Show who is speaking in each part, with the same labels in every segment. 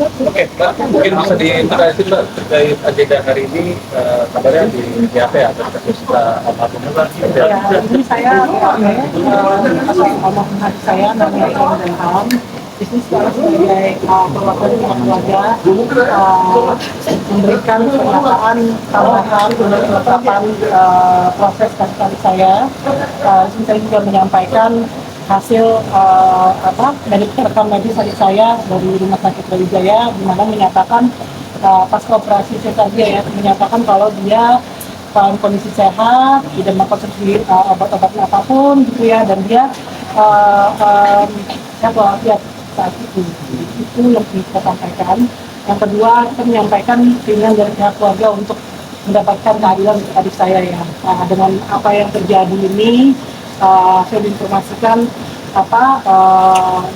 Speaker 1: Oke, Mbak, mungkin bisa diinformasi Mbak terkait agenda hari ini, kabarnya di BAP ya, atas kasus almarhum Mbak.
Speaker 2: Ya, ini saya atas almarhum adik saya namanya Iwan Ilham. Di sini sebagai perwakilan keluarga memberikan pernyataan tambahan untuk kelengkapan proses kasus adik saya. Di sini saya juga menyampaikan hasil dari rekam medis adik saya dari Rumah Sakit Brawijaya, di mana menyatakan pasca operasi sesarnya ya, menyatakan kalau dia dalam kondisi sehat, tidak mengkonsumsi obat-obat apapun gitu ya, dan dia walafiat saat itu. Itu yang kita sampaikan. Yang kedua, kita menyampaikan keinginan dari pihak keluarga untuk mendapatkan keadilan untuk adik saya ya. Dengan apa yang terjadi ini, saya diinformasikan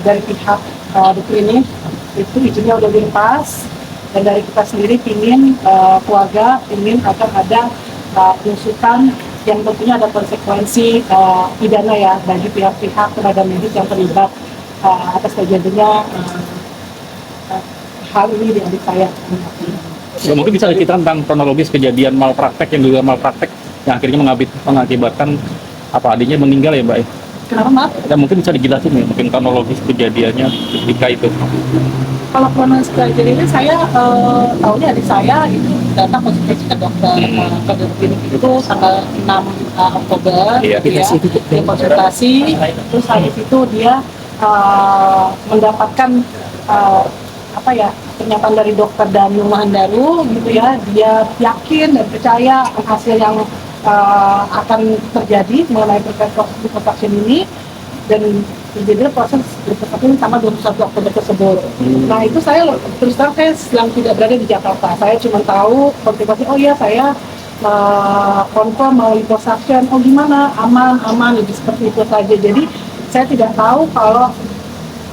Speaker 2: dari pihak di klinik itu izinnya udah dilepas, dan dari kita sendiri ingin keluarga ingin akan ada penusukan yang tentunya ada konsekuensi pidana ya bagi pihak-pihak tenaga medis yang terlibat atas kejadiannya hal ini di adik saya.
Speaker 3: Ya, mungkin bisa cerita tentang kronologis kejadian malpraktek yang juga malpraktek yang akhirnya mengakibatkan adiknya meninggal ya Mbak?
Speaker 2: Kenapa Mbak?
Speaker 3: Ya, mungkin bisa dijelasin ya, mungkin kronologis kejadiannya ketika itu.
Speaker 2: Kalau kronologis kejadiannya saya tahunya adik saya itu datang konsultasi ke dokter ke klinik itu tanggal 6 Oktober
Speaker 3: Iya,
Speaker 2: dia konsultasi, terus habis itu dia mendapatkan pernyataan dari dokter Danu Mahandaru gitu ya, dia yakin dan percaya hasil yang akan terjadi mengenai terkait proses liquefaction ini, dan terjadi proses liquefaction sama 21 Oktober tersebut. Nah itu saya terus terang saya sedang tidak berada di Jakarta, saya cuma tahu konfirmasi, oh iya saya confirm mau liquefaction, oh gimana, aman, lebih seperti itu saja. Jadi saya tidak tahu kalau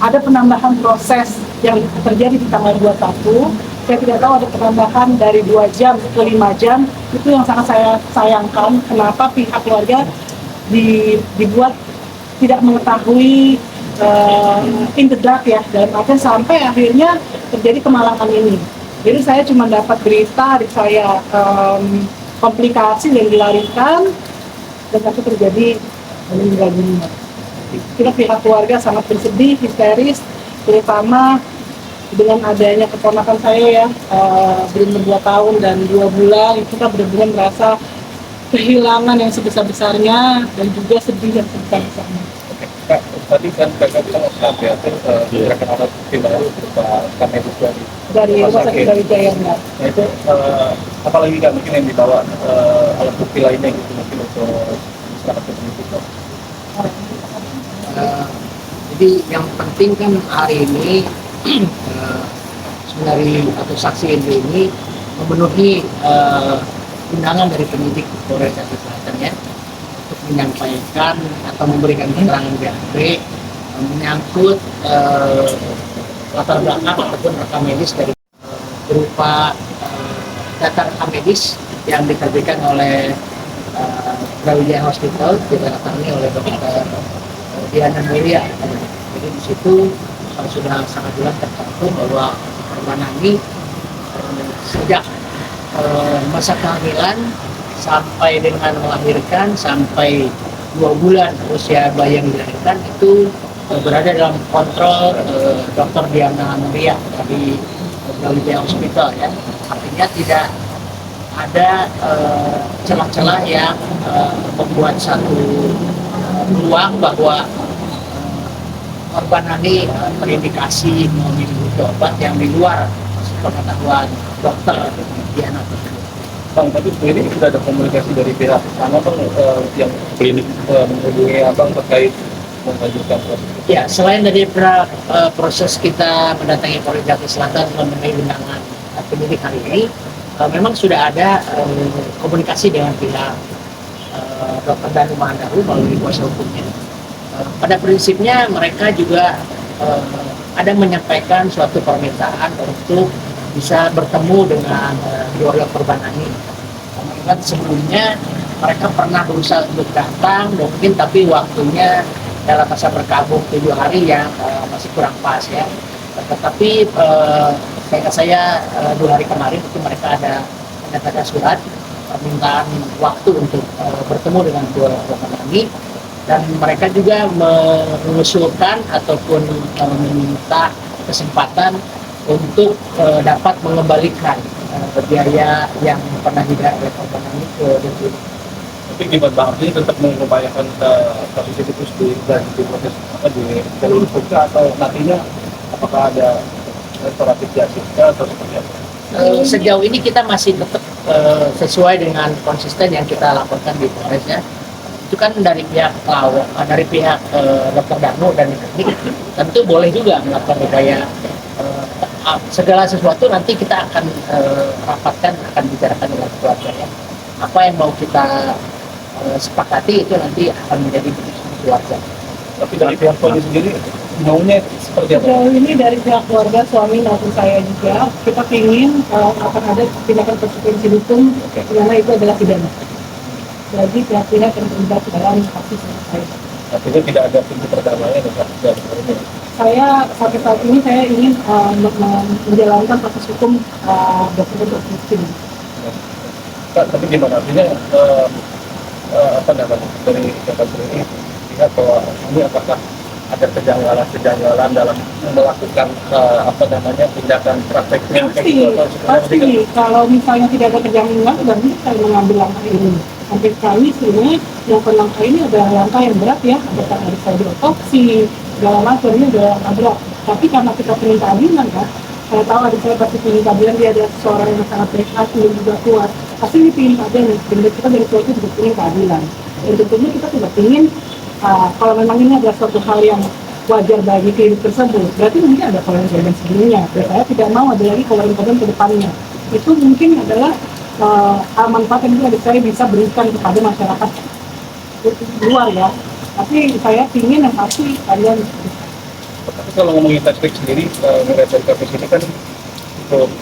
Speaker 2: ada penambahan proses yang terjadi di tanggal 21. Saya tidak tahu ada penambahan dari 2 jam ke 5 jam. Itu yang sangat saya sayangkan. Kenapa pihak keluarga dibuat tidak mengetahui in the dark ya, dalam artian sampai akhirnya terjadi kemalangan ini. Jadi saya cuma dapat berita adik saya komplikasi dan dilarikan, dan itu terjadi meninggal dunia. Kita pihak keluarga sangat bersedih, histeris, terutama dengan adanya keponakan saya ya, belum 2 tahun dan 2 bulan, kita benar-benar merasa kehilangan yang sebesar-besarnya dan juga sedih yang sebesar-besarnya.
Speaker 1: Oke, Kak, tadi kan Kakak bilang gerakan alat bukti baru berupa kamera
Speaker 2: Dari Rumah Sakit Brawijaya.
Speaker 1: Nah itu apalagi kan mungkin yang dibawa alat bukti lainnya gitu mungkin untuk sekarang penyelidikan.
Speaker 4: Jadi yang penting kan hari ini saudari atau saksi Indri ini memenuhi undangan dari penyidik Polres Jakarta Selatan ya, untuk menyampaikan atau memberikan keterangan BAP menyangkut latar belakang ataupun rekam medis dari berupa data rekam medis yang diterbitkan oleh Brawijaya Hospital, ditandatangani oleh Dr. Diana Mulia. Jadi di situ sudah sangat jelas tercantum bahwa korban ini sejak masa kehamilan sampai dengan melahirkan sampai 2 bulan usia bayi yang dilahirkan itu berada dalam kontrol Dr. Diana Mulia dari Brawijaya Hospital ya. Artinya tidak ada celah-celah yang membuat satu peluang bahwa korban ini terindikasi memiliki obat yang di luar pengetahuan dokter Diana tersebut.
Speaker 1: Bang, tapi ini sudah ada komunikasi dari pihak sana Bang yang klinik menghubungi Abang terkait mengajukan proses?
Speaker 4: Ya, selain dari proses kita mendatangi Polres Jakarta Selatan mengenai undangan penyidik hari ini, memang sudah ada komunikasi dengan pihak Dr. Danu Mahandaru melalui kuasa hukumnya. Pada prinsipnya mereka juga ada menyampaikan suatu permintaan untuk bisa bertemu dengan keluarga korban ini. Mengingat sebelumnya mereka pernah berusaha untuk datang mungkin, tapi waktunya dalam masa berkabung 7 hari yang masih kurang pas ya. Tetapi Kayak saya 2 hari kemarin itu mereka ada tanda surat permintaan waktu untuk bertemu dengan dua kami, dan mereka juga mengusulkan ataupun meminta kesempatan untuk dapat mengembalikan biaya yang pernah dibayar oleh korban ini ke Denpasar.
Speaker 1: Tapi gimana Bang, ini tetap mengupayakan kasus itu terus di proses di jalur hukum atau nantinya apakah ada restoratif justice atau seperti apa?
Speaker 4: Sejauh ini kita masih tetap sesuai dengan konsisten yang kita laporkan di Polres ya. Itu kan dari pihak dari pihak Dr. Danu dan klinik tentu boleh juga melakukan upaya segala sesuatu nanti kita akan rapatkan, akan bicarakan dengan keluarga ya. Apa yang mau kita sepakati itu nanti akan menjadi keputusan keluarga.
Speaker 1: Tapi dari pihak polisi sendiri maunya seperti apa?
Speaker 2: Sejauh ini dari pihak keluarga suami maupun saya juga kita ingin akan ada tindakan konsekuensi hukum karena itu adalah pidana bagi pihak-pihak yang terlibat dalam kasus saya.
Speaker 1: Artinya tidak ada pintu perdamaian dari ini.
Speaker 2: Saya sampai saat ini saya ingin menjalankan proses hukum dokumen ini.
Speaker 1: Pak, tapi gimana? Artinya apa namanya dari pihak ini lihat bahwa ini apakah ada kejanggalan dalam melakukan apa namanya tindakan prakteknya
Speaker 2: Pasti kalau misalnya tidak ada kejanggalan berarti saya mengambil langkah ini. Sampai kali sebenarnya yang langkah ini adalah langkah yang berat ya, apakah harus saya diotopsi segala macam ini adalah langkah berat. Tapi karena kita punya keadilan kan, saya tahu adik saya pasti punya keadilan, dia ada seorang yang sangat berhati dan juga kuat. Pasti ini ingin keadilan, dan kita dari keluarga juga punya keadilan. Dan tentunya kita tidak ingin kalau memang ini adalah suatu hal yang wajar bagi klinik tersebut, berarti mungkin ada korban sebelumnya. Dan saya tidak mau ada lagi korban ke depannya. Itu mungkin adalah manfaat yang adik saya bisa berikan kepada masyarakat luar ya. Tapi saya ingin yang pasti kalian.
Speaker 1: Tapi kalau ngomongin testing sendiri, melihat dari kasus ini kan untuk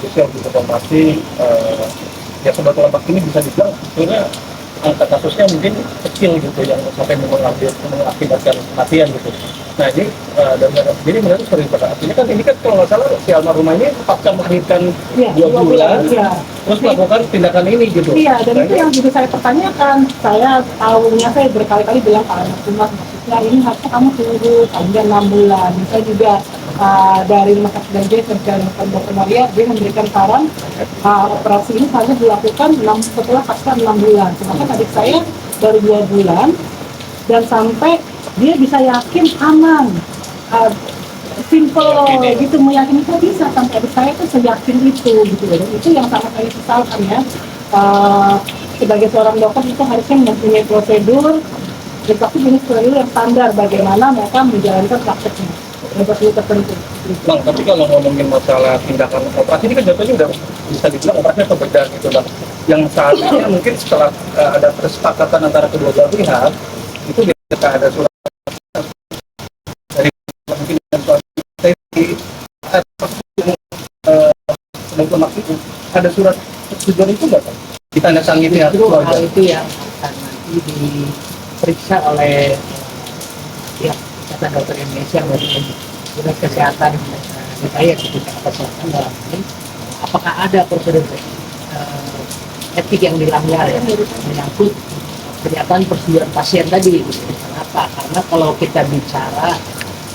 Speaker 1: usia untuk konfirmasi ya sobat lambak ini bisa dibilang sebenarnya angka kasusnya mungkin kecil gitu yang sampai mengakibatkan kematian gitu. Nah ini jadi menurut sering pada artinya kan ini kan kalau nggak salah si almarhumah ini pasca melahirkan 2 bulan, terus melakukan tindakan ini gitu.
Speaker 2: Iya, dan itu yang juga saya pertanyakan. Saya tahunya saya berkali-kali bilang ke almarhumah, maksudnya ini harusnya kamu tunggu panjang 6 bulan. Saya juga dari rumah sakit dan kerja dengan Dr. Maria, dia memberikan saran operasi ini harus dilakukan setelah pasca 6 bulan. Sedangkan adik saya baru 2 bulan dan sampai dia bisa yakin aman, simple gitu, meyakini kok bisa sampai adik saya tuh seyakin itu gitu. Dan itu yang sangat saya sesalkan ya. Sebagai seorang dokter itu harusnya mempunyai prosedur, tapi jenis prosedur yang standar bagaimana mereka menjalankan prakteknya. Prosedur tertentu.
Speaker 1: Bang, tapi kalau ngomongin masalah tindakan operasi ini kan jatuhnya udah bisa dibilang operasinya berbeda gitu Bang. Yang saatnya mungkin setelah ada kesepakatan antara kedua belah pihak, itu ketika ada surat dari mungkin ada surat persetujuan itu nggak Bang? Ditandatangani pihak keluarga.
Speaker 4: Hal itu yang akan nanti diperiksa oleh pihak Ikatan Dokter Indonesia maupun Dinas Kesehatan DKI ketika kesehatan dalam ini apakah ada prosedur etik yang dilanggar ya menyangkut pernyataan persetujuan pasien tadi. Kenapa? Karena kalau kita bicara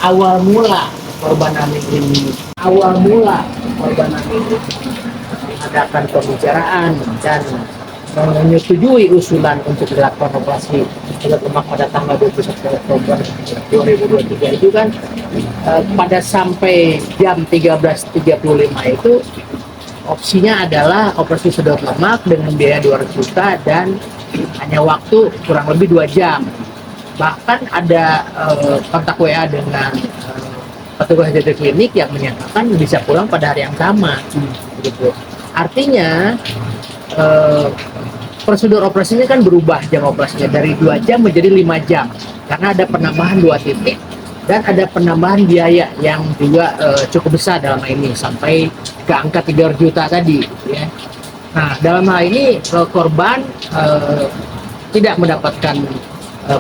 Speaker 4: awal mula korban ini mengadakan pembicaraan dan menyetujui usulan untuk dilakukan operasi lemak pada tanggal 21 Oktober 2023 itu kan pada sampai jam 13.35 itu opsinya adalah operasi sedot lemak dengan biaya 200 juta dan hanya waktu kurang lebih 2 jam. Bahkan ada kontak WA dengan petugas dari klinik yang menyatakan bisa pulang pada hari yang sama. Gitu. Artinya prosedur operasinya kan berubah jam operasinya dari 2 jam menjadi 5 jam karena ada penambahan 2 titik dan ada penambahan biaya yang juga cukup besar dalam hal ini sampai ke angka 300 juta tadi ya. Nah dalam hal ini korban tidak mendapatkan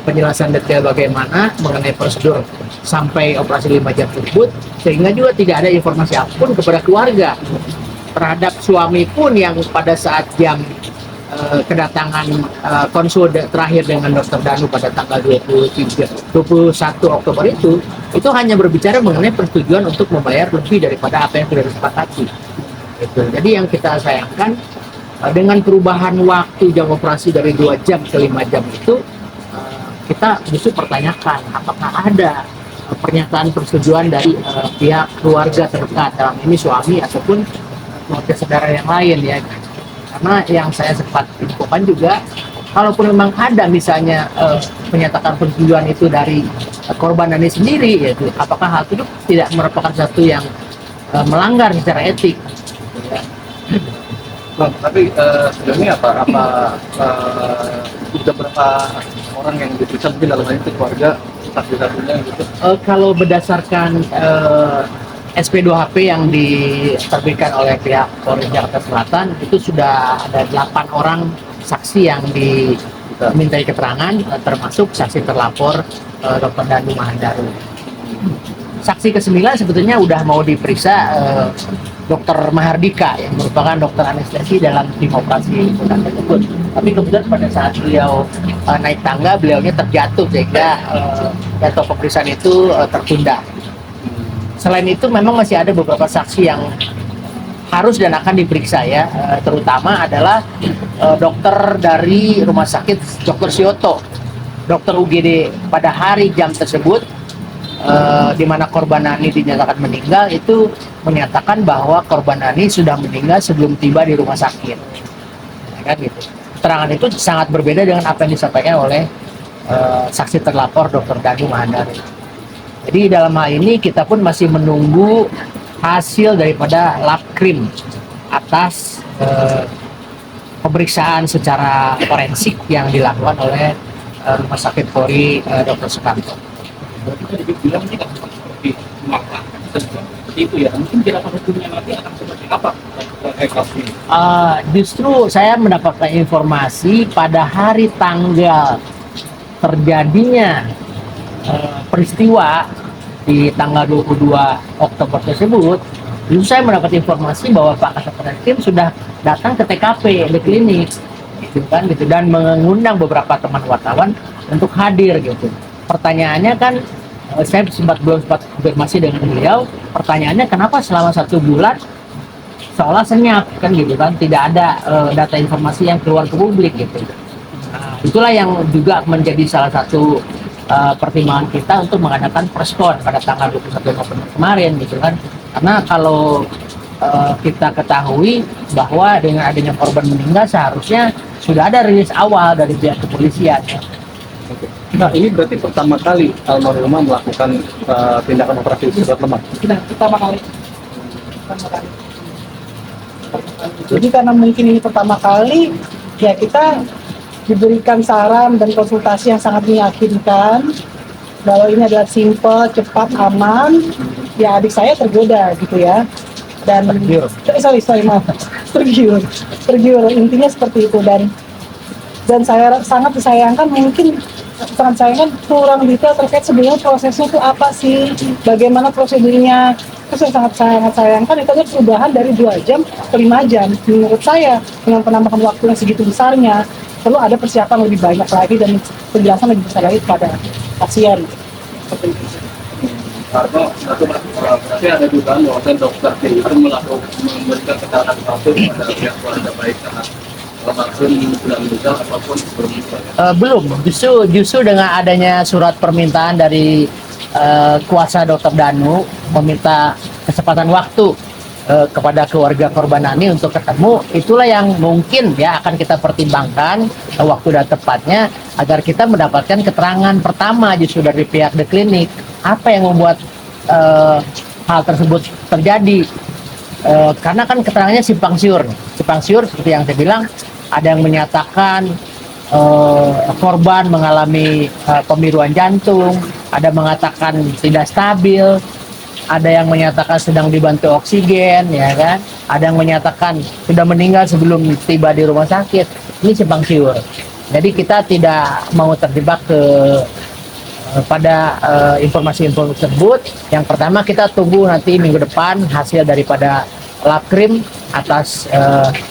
Speaker 4: penjelasan detail bagaimana mengenai prosedur sampai operasi 5 jam tersebut, sehingga juga tidak ada informasi apapun kepada keluarga terhadap suami pun yang pada saat jam kedatangan konsul terakhir dengan Dr. Danu pada tanggal 21 Oktober itu hanya berbicara mengenai persetujuan untuk membayar lebih daripada apa yang sudah disepakati. Itu. Jadi yang kita sayangkan dengan perubahan waktu jam operasi dari 2 jam ke 5 jam itu, kita justru pertanyakan apakah ada pernyataan persetujuan dari pihak keluarga terdekat, dalam ini suami ataupun keluarga saudara yang lain ya. Karena yang saya sempat infokan juga, kalaupun memang ada misalnya menyatakan persetujuan itu dari korban ini sendiri, yaitu apakah hal itu tidak merupakan satu yang melanggar secara etik? Ya.
Speaker 1: Bang, tapi sebenarnya apa sudah berapa orang yang diperiksa mungkin dalam hal itu keluarga saksi-saksinya gitu?
Speaker 4: Kalau berdasarkan SP2HP yang diterbitkan oleh pihak Polres Jakarta Selatan, itu sudah ada 8 orang saksi yang dimintai keterangan, termasuk saksi terlapor Dr. Danu Mahandaru. Saksi ke-9 sebetulnya udah mau diperiksa Dr. Mahardika yang merupakan dokter anestesi dalam tim operasi tersebut. Tapi kemudian pada saat beliau naik tangga, beliaunya terjatuh sehingga jatuh pemeriksaan itu tertunda. Selain itu memang masih ada beberapa saksi yang harus dan akan diperiksa ya, terutama adalah dokter dari rumah sakit Dr. Sioto, dokter UGD pada hari jam tersebut di mana korban Nani dinyatakan meninggal, itu menyatakan bahwa korban Nani sudah meninggal sebelum tiba di rumah sakit. Ya kan gitu. Keterangan itu sangat berbeda dengan apa yang disampaikan oleh saksi terlapor Dr. Danu Mahandaru. Jadi dalam hal ini kita pun masih menunggu hasil daripada lab krim atas pemeriksaan secara forensik yang dilakukan oleh Rumah Sakit Polri Dr. Sukamto.
Speaker 1: Berarti dibilang ini kan seperti melakukan seperti itu ya, mungkin tindakan hukumnya nanti akan seperti apa kasus ini?
Speaker 4: Justru saya mendapatkan informasi pada hari tanggal terjadinya peristiwa di tanggal 22 Oktober tersebut, justru saya mendapat informasi bahwa Pak Kasat Reskrim sudah datang ke TKP di klinik, gitu kan, gitu, dan mengundang beberapa teman wartawan untuk hadir gitu. Pertanyaannya kan, saya belum sempat konfirmasi dengan beliau. Pertanyaannya kenapa selama 1 bulan seolah senyap kan gitu kan, tidak ada data informasi yang keluar ke publik gitu. Nah, itulah yang juga menjadi salah satu pertimbangan kita untuk mengadakan preskon pada tanggal 21 November kemarin gitu kan. Karena kalau kita ketahui bahwa dengan adanya korban meninggal seharusnya sudah ada rilis awal dari pihak kepolisian.
Speaker 1: Nah, ini berarti pertama kali almarhumah melakukan tindakan operasi sirot lemak.
Speaker 2: Nah, pertama kali. Jadi karena mungkin ini pertama kali, ya kita diberikan saran dan konsultasi yang sangat meyakinkan bahwa ini adalah simple, cepat, aman. Ya adik saya tergoda gitu ya. Dan tergiur. Intinya seperti itu, dan saya sangat disayangkan, mungkin sangat sayangkan kurang detail terkait sebenarnya prosesnya itu apa sih, bagaimana prosedurnya. Terus yang sangat sayangkan itu adalah perubahan dari 2 jam ke 5 jam. Menurut saya dengan penambahan waktu yang segitu besarnya, perlu ada persiapan lebih banyak lagi dan penjelasan lebih besar lagi kepada pasien.
Speaker 1: Karena berarti ada dugaan bahwa dokter itu memberikan keterangan palsu kepada pihak keluarga, baik karena almarhum sudah meninggal ataupun sebelum itu.
Speaker 4: Belum, justru dengan adanya surat permintaan dari kuasa Dr. Danu meminta kesempatan waktu kepada keluarga korban Nani untuk ketemu, itulah yang mungkin ya akan kita pertimbangkan waktu dan tepatnya agar kita mendapatkan keterangan pertama justru dari pihak The Clinic, apa yang membuat hal tersebut terjadi. Karena kan keterangannya simpang siur seperti yang saya bilang, ada yang menyatakan korban mengalami pemiruan jantung, ada mengatakan tidak stabil, ada yang menyatakan sedang dibantu oksigen, ya kan? Ada yang menyatakan sudah meninggal sebelum tiba di rumah sakit. Ini simpang siur. Jadi kita tidak mau terjebak pada informasi-informasi tersebut. Yang pertama kita tunggu nanti minggu depan hasil daripada labkrim atas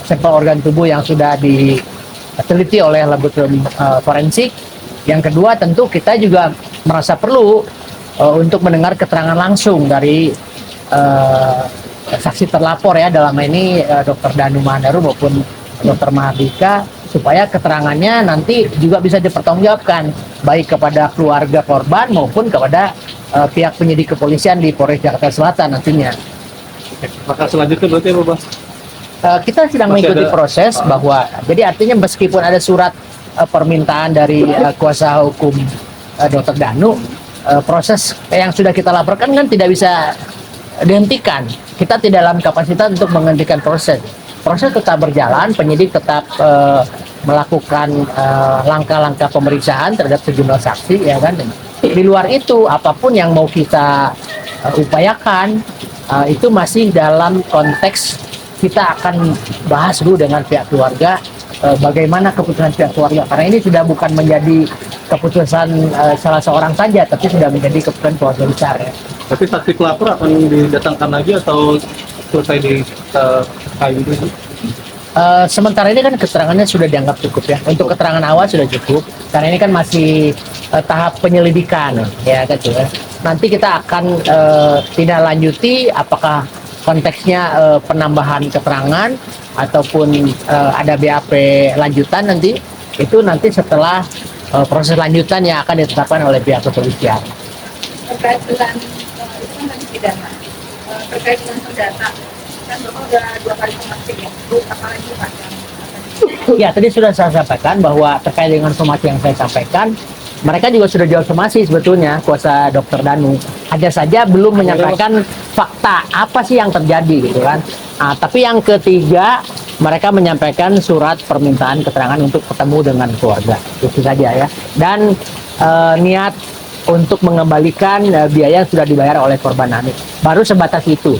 Speaker 4: sampel organ tubuh yang sudah diteliti oleh laboratorium forensik. Yang kedua tentu kita juga merasa perlu untuk mendengar keterangan langsung dari saksi terlapor ya, dalam ini Dr. Danu Mahandaru maupun Dr. Mahardika, supaya keterangannya nanti juga bisa dipertanggungjawabkan baik kepada keluarga korban maupun kepada pihak penyidik kepolisian di Polres Jakarta Selatan nantinya.
Speaker 3: Maka selanjutnya berarti apa, Bang?
Speaker 4: Kita sedang
Speaker 3: Masih
Speaker 4: mengikuti
Speaker 3: ada-
Speaker 4: proses bahwa jadi artinya meskipun ada surat permintaan dari kuasa hukum Dr. Danu, proses yang sudah kita laporkan kan tidak bisa dihentikan. Kita tidak dalam kapasitas untuk menghentikan proses. Proses tetap berjalan, penyidik tetap melakukan langkah-langkah pemeriksaan terhadap sejumlah saksi, ya kan. Di luar itu, apapun yang mau kita upayakan itu masih dalam konteks kita akan bahas dulu dengan pihak keluarga bagaimana keputusan pihak keluarga, karena ini sudah bukan menjadi keputusan salah seorang saja, tapi sudah menjadi keputusan keluarga besar ya.
Speaker 3: Tapi saksi pelapor akan didatangkan lagi atau selesai di kayu itu?
Speaker 4: Sementara ini kan keterangannya sudah dianggap cukup ya. Untuk keterangan awal sudah cukup, karena ini kan masih tahap penyelidikan ya kan. Nanti kita akan tidak lanjuti apakah konteksnya penambahan keterangan ataupun ada BAP lanjutan, nanti itu nanti setelah proses lanjutan yang akan ditetapkan oleh pihak kepolisian.
Speaker 2: Terkait dengan itu nanti pidana, terkait dengan perdata, kan Bapak udah 2 kali memastikan ya, itu apalagi Pak yang
Speaker 4: Ya, tadi sudah saya sampaikan bahwa terkait dengan somasi yang saya sampaikan, mereka juga sudah jawab somasi sebetulnya, kuasa Dr. Danu. Hanya saja belum menyampaikan fakta apa sih yang terjadi gitu kan. Nah, tapi yang ketiga, mereka menyampaikan surat permintaan keterangan untuk ketemu dengan keluarga. Itu saja ya. Dan niat untuk mengembalikan biaya yang sudah dibayar oleh korban Ani. Baru sebatas itu.